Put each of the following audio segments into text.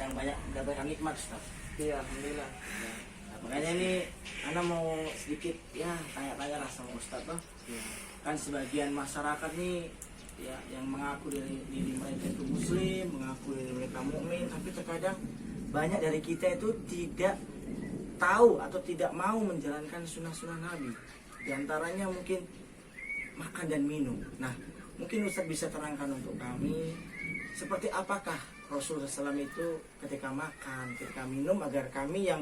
yang banyak mendapatkan nikmat, Ustaz. Iya, alhamdulillah. Ya. Nah, makanya ini Ana mau sedikit ya tanya-tanya lah sama Ustaz tuh. Iya. Kan sebagian masyarakat nih ya yang mengaku diri mereka itu muslim, mengaku diri mereka mukmin, tapi terkadang banyak dari kita itu tidak tahu atau tidak mau menjalankan sunnah-sunnah Nabi. Di antaranya mungkin makan dan minum. Nah, mungkin Ustaz bisa terangkan untuk kami seperti apakah Rasulullah SAW itu ketika makan, ketika minum, agar kami yang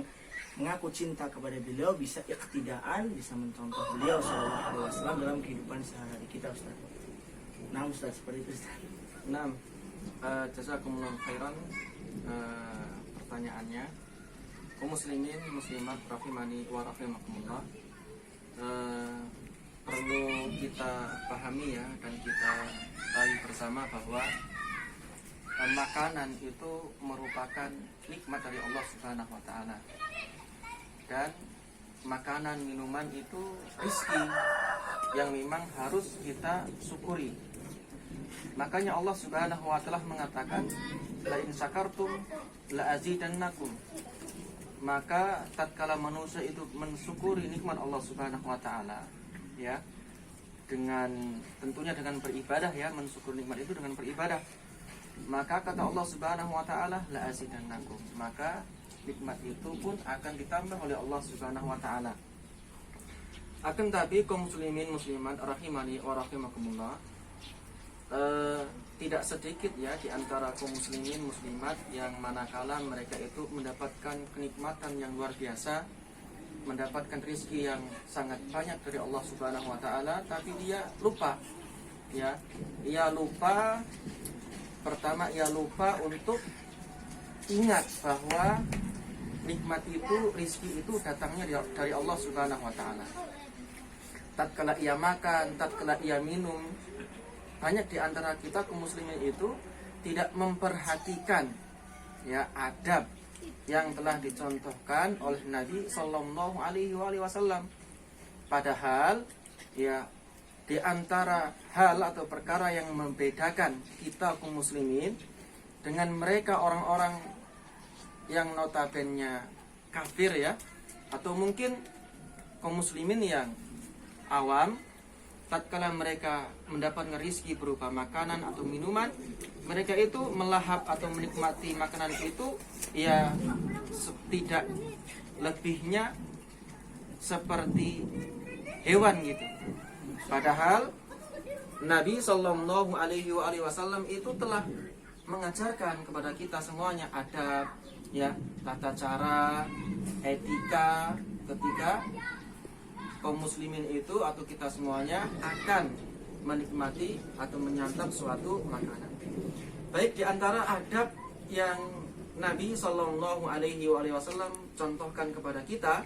mengaku cinta kepada beliau bisa iktidaan, bisa mencontoh beliau SAW dalam kehidupan sehari-hari kita, Ustaz. Nah, Ustaz, seperti itu, Ustaz. Nah, jazakumullah khairan. Pertanyaannya, kaum muslimin muslimat rahimani wa rahimakumullah, perlu kita pahami ya, dan kita tahu bersama bahwa makanan itu merupakan nikmat dari Allah Subhanahu wa taala. Dan makanan minuman itu rezeki yang memang harus kita syukuri. Makanya Allah Subhanahu wa taala mengatakan, la in syakartum la azidannakum. Maka tatkala manusia itu mensyukuri nikmat Allah Subhanahu wa taala, ya, dengan tentunya dengan beribadah ya, mensyukuri nikmat itu dengan beribadah, maka kata Allah Subhanahu wa taala, la azidannakum, maka nikmat itu pun akan ditambah oleh Allah Subhanahu wa taala. Akan tapi kaum muslimin muslimat rahimani wa rahimakumullah, tidak sedikit ya di antara kaum muslimin muslimat yang manakala mereka itu mendapatkan kenikmatan yang luar biasa, mendapatkan rezeki yang sangat banyak dari Allah Subhanahu wa taala, tapi dia lupa. Ya, ia lupa, pertama ia lupa untuk ingat bahwa nikmat itu, rezeki itu datangnya dari Allah Subhanahu wa taala. Tatkala ia makan, tatkala ia minum, banyak di antara kita kaum muslimin itu tidak memperhatikan ya adab yang telah dicontohkan oleh Nabi Sallallahu Alaihi Wasallam. Padahal ya di antara hal atau perkara yang membedakan kita kaum muslimin dengan mereka orang-orang yang notabene kafir ya, atau mungkin kaum muslimin yang awam, tatkala mereka mendapatkan rezeki berupa makanan atau minuman, mereka itu melahap atau menikmati makanan itu ya tidak lebihnya seperti hewan gitu. Padahal Nabi Sallallahu Alaihi Wasallam itu telah mengajarkan kepada kita semuanya adab ya, tata cara, etika ketika kaum muslimin itu atau kita semuanya akan menikmati atau menyantap suatu makanan. Baik, di antara adab yang Nabi Sallallahu Alaihi Wasallam contohkan kepada kita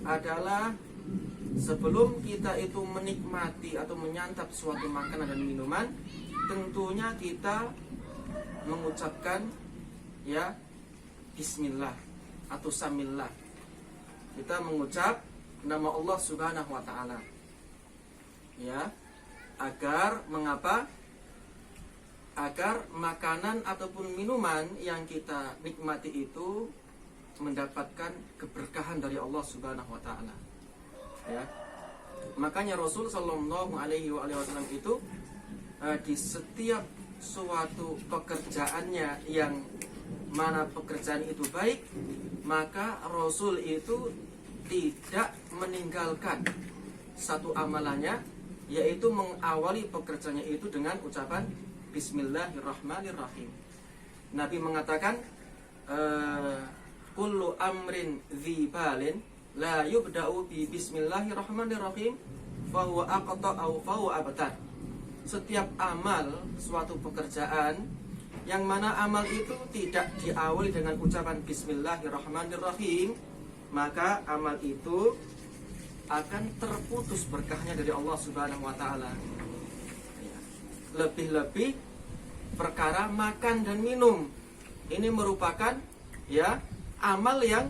adalah sebelum kita itu menikmati atau menyantap suatu makanan dan minuman, tentunya kita mengucapkan ya Bismillah atau Samillah. Kita mengucap nama Allah Subhanahu wa taala. Ya, agar mengapa? Agar makanan ataupun minuman yang kita nikmati itu mendapatkan keberkahan dari Allah Subhanahu wa taala. Ya. Makanya Rasul sallallahu alaihi wasallam itu di setiap suatu pekerjaannya yang mana pekerjaan itu baik, maka Rasul itu tidak meninggalkan satu amalannya, yaitu mengawali pekerjaannya itu dengan ucapan Bismillahirrahmanirrahim. Nabi mengatakan, kullu amrin dzibalin la yubda'u bi Bismillahirrahmanirrahim fahuwa aqta'u fahuwa abtar. Setiap amal, suatu pekerjaan yang mana amal itu tidak diawali dengan ucapan Bismillahirrahmanirrahim, maka amal itu akan terputus berkahnya dari Allah Subhanahu wa taala. Lebih-lebih perkara makan dan minum. Ini merupakan ya amal yang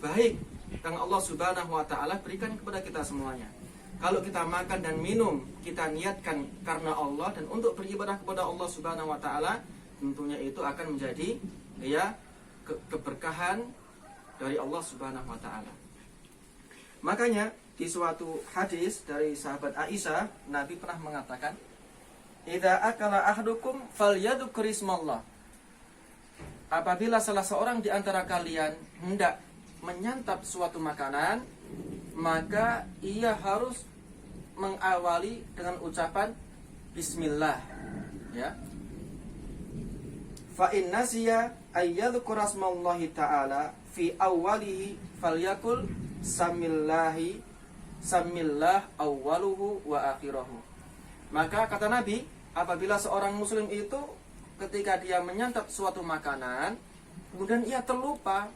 baik yang Allah Subhanahu wa taala berikan kepada kita semuanya. Kalau kita makan dan minum, kita niatkan karena Allah dan untuk beribadah kepada Allah Subhanahu wa taala, tentunya itu akan menjadi ya keberkahan dari Allah Subhanahu wa taala. Makanya di suatu hadis dari sahabat Aisyah, Nabi pernah mengatakan, "Idza akala ahadukum falyadhkur ismallah." Apabila salah seorang di antara kalian hendak menyantap suatu makanan, maka ia harus mengawali dengan ucapan bismillah, ya. Fa in nasiya ayyadhkura ismallahi ta'ala fi awwalihi falyakul samillah awwaluhu wa akhirahu. Maka kata Nabi, apabila seorang muslim itu ketika dia menyantap suatu makanan, kemudian ia terlupa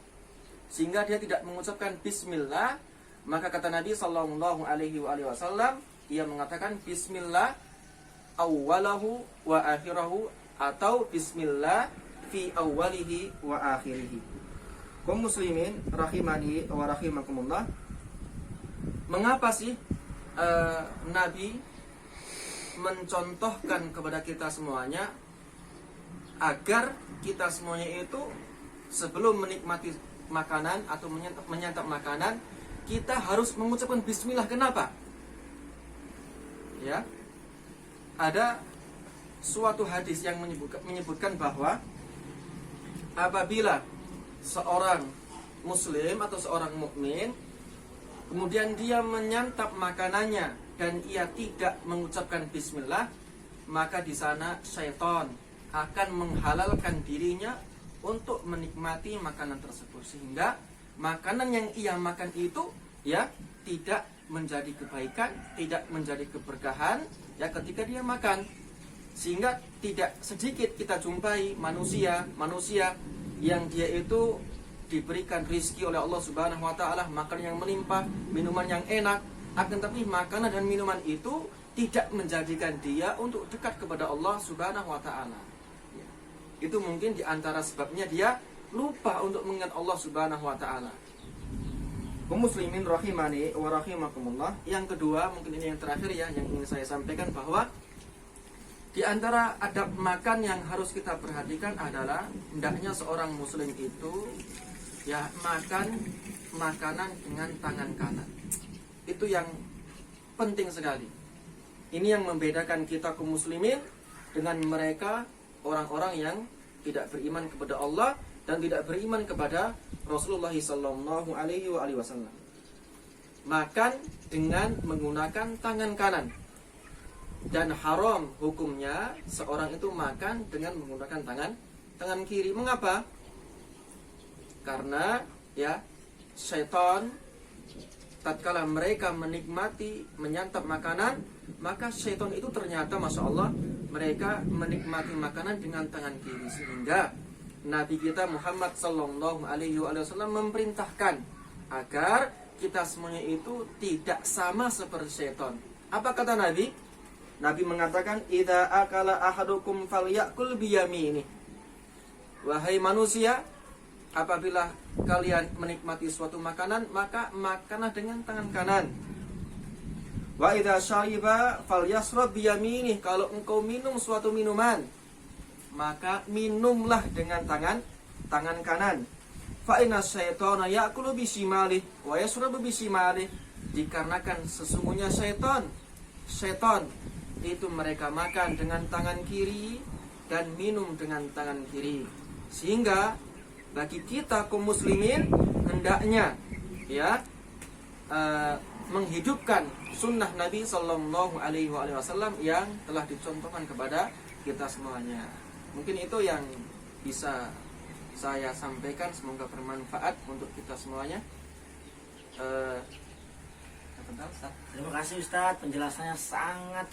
sehingga dia tidak mengucapkan bismillah, maka kata Nabi sallallahu alaihi wasallam, ia mengatakan bismillah awwalahu wa akhirahu, atau bismillah fi awwalihi wa akhirihi. Kaum muslimin rahimani wa rahimakumullah, mengapa sih Nabi mencontohkan kepada kita semuanya agar kita semuanya itu sebelum menikmati makanan atau menyantap makanan, kita harus mengucapkan bismillah. Kenapa? Ya, ada suatu hadis yang menyebutkan bahwa apabila seorang muslim atau seorang mukmin kemudian dia menyantap makanannya dan ia tidak mengucapkan bismillah, maka di sana syaitan akan menghalalkan dirinya untuk menikmati makanan tersebut, sehingga makanan yang ia makan itu ya tidak menjadi kebaikan, tidak menjadi keberkahan ya ketika dia makan. Sehingga tidak sedikit kita jumpai manusia yang dia itu diberikan rizki oleh Allah Subhanahu wa taala, makan yang melimpah, minuman yang enak, akan tapi makanan dan minuman itu tidak menjadikan dia untuk dekat kepada Allah Subhanahu wa taala. Itu mungkin di antara sebabnya dia lupa untuk mengingat Allah Subhanahu wa taala. Kaum muslimin rahimani wa rahimakumullah. Yang kedua, mungkin ini yang terakhir ya yang ingin saya sampaikan, bahwa di antara adab makan yang harus kita perhatikan adalah hendaknya seorang muslim itu ya makan makanan dengan tangan kanan. Itu yang penting sekali. Ini yang membedakan kita kaum muslimin dengan mereka orang-orang yang tidak beriman kepada Allah dan tidak beriman kepada Rasulullah sallallahu alaihi wasallam. Makan dengan menggunakan tangan kanan. Dan haram hukumnya seorang itu makan dengan menggunakan tangan kiri. Mengapa? Karena ya syaitan tatkala mereka menikmati menyantap makanan, maka syaitan itu ternyata Masya Allah mereka menikmati makanan dengan tangan kiri, sehingga Nabi kita Muhammad sallallahu alaihi wasallam memerintahkan agar kita semuanya itu tidak sama seperti syaitan. Apa kata Nabi? Nabi mengatakan, "Idza akala ahadukum falyakul biyamini." Wahai manusia, apabila kalian menikmati suatu makanan, maka makanlah dengan tangan kanan. Wa idza syariba falyasrab biyaminih. Kalau engkau minum suatu minuman, maka minumlah dengan tangan kanan. Fa inna syaitana ya'kulu bishimalihi wa yashrabu bishimalihi. Dikarenakan sesungguhnya syaitan itu mereka makan dengan tangan kiri dan minum dengan tangan kiri. Sehingga bagi kita kaum muslimin hendaknya ya menghidupkan sunnah Nabi sallallahu alaihi wasallam yang telah dicontohkan kepada kita semuanya. Mungkin itu yang bisa saya sampaikan, semoga bermanfaat untuk kita semuanya. Terima kasih Ustadz, penjelasannya sangat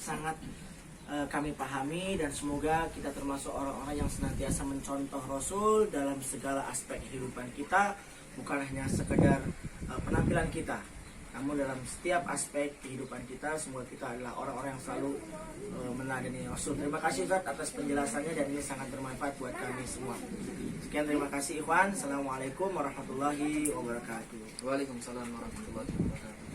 kami pahami, dan semoga kita termasuk orang-orang yang senantiasa mencontoh Rasul dalam segala aspek kehidupan kita, bukan hanya sekedar penampilan kita, namun dalam setiap aspek kehidupan kita. Semoga kita adalah orang-orang yang selalu meneladani Rasul. Terima kasih Ustadz atas penjelasannya, dan ini sangat bermanfaat buat kami semua. Sekian, terima kasih Ikhwan. Assalamualaikum warahmatullahi wabarakatuh. Waalaikumsalam warahmatullahi wabarakatuh.